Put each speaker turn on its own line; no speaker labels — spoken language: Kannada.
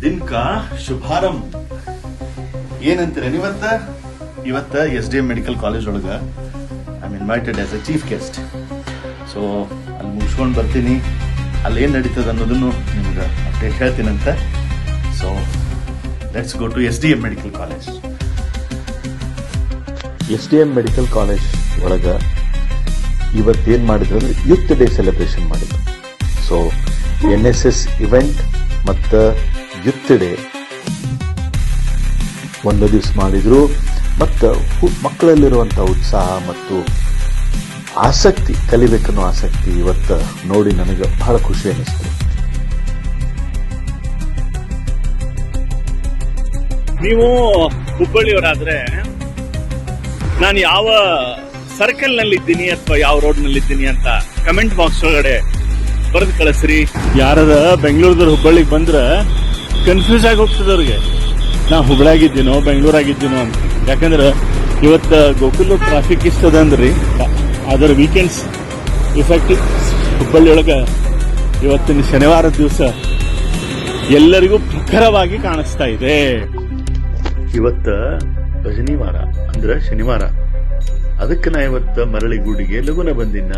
ದಿನಕ ಶುಭಾರಂಭ ಏನಂತೀರ ಇವತ್ತ SDM ಮೆಡಿಕಲ್ ಕಾಲೇಜ್ ಒಳಗ I am invited as a chief guest. So ಅಲ್ಲಿ ಮುಗಿಸ್ಕೊಂಡು ಬರ್ತೀನಿ, ಅಲ್ಲಿ ಏನು ನಡೀತದೆ ಅನ್ನೋದನ್ನು ನಿಮ್ಗೆ ಅಪ್ಡೇಟ್ ಹೇಳ್ತೀನಂತ. So let's go to SDM medical college.
SDM medical college ಒಳಗ ಇವತ್ತೇನ್ ಮಾಡಿದ್ರು ಅಂದ್ರೆ ಯೂತ್ ಡೇ ಸೆಲೆಬ್ರೇಷನ್ ಮಾಡಿದ್ರು. ಸೊ NSS ಇವೆಂಟ್ ಮತ್ತು ಯೂತ್ ಡೇ ಒಂದು ದಿವಸ ಮಾಡಿದ್ರು. ಮತ್ತು ಮಕ್ಕಳಲ್ಲಿರುವಂಥ ಉತ್ಸಾಹ ಮತ್ತು ಆಸಕ್ತಿ, ಕಲಿಬೇಕನ್ನೋ ಆಸಕ್ತಿ ಇವತ್ತು ನೋಡಿ ನನಗೆ ಬಹಳ ಖುಷಿ ಅನ್ನಿಸ್ತು.
ನೀವು ಹುಬ್ಬಳ್ಳಿಯವರಾದ್ರೆ ನಾನು ಯಾವ ಸರ್ಕಲ್ ನಲ್ಲಿ ಇದ್ದೀನಿ ಅಥವಾ ಯಾವ ರೋಡ್ ನಲ್ಲಿ ಇದ್ದೀನಿ ಅಂತ ಕಮೆಂಟ್ ಬಾಕ್ಸ್ ಒಳಗಡೆ ಬರೆದು ಕಳಿಸ್ರಿ. ಯಾರದ ಬೆಂಗಳೂರದವ್ರು ಹುಬ್ಬಳ್ಳಿಗೆ ಬಂದ್ರ ಕನ್ಫ್ಯೂಸ್ ಆಗಿ ಹೋಗ್ತದೆ ಅವ್ರಿಗೆ, ನಾ ಹುಬ್ಬಳ್ಳಿಯಾಗಿದ್ದೀನೋ ಬೆಂಗಳೂರಾಗಿದ್ದೀನೋ ಅಂತ. ಯಾಕಂದ್ರೆ ಇವತ್ತು ಗೋಕುಲ್ ಟ್ರಾಫಿಕ್ ಇಷ್ಟದ ಅಂದ್ರಿ, ಅದರ ವೀಕೆಂಡ್ಸ್ ಇಫೆಕ್ಟ್ ಹುಬ್ಬಳ್ಳಿ ಒಳಗ ಇವತ್ತಿನ ಶನಿವಾರದ ದಿವಸ ಎಲ್ಲರಿಗೂ ಪ್ರಖರವಾಗಿ ಕಾಣಿಸ್ತಾ ಇದೆ.
ಇವತ್ತ ಭಜನಿವಾರ ಅಂದ್ರೆ ಶನಿವಾರ, ಅದಕ್ಕೆ ನಾ ಇವತ್ತ ಮರಳಿಗೂಡಿಗೆ ಲಗುನ ಬಂದಿನ.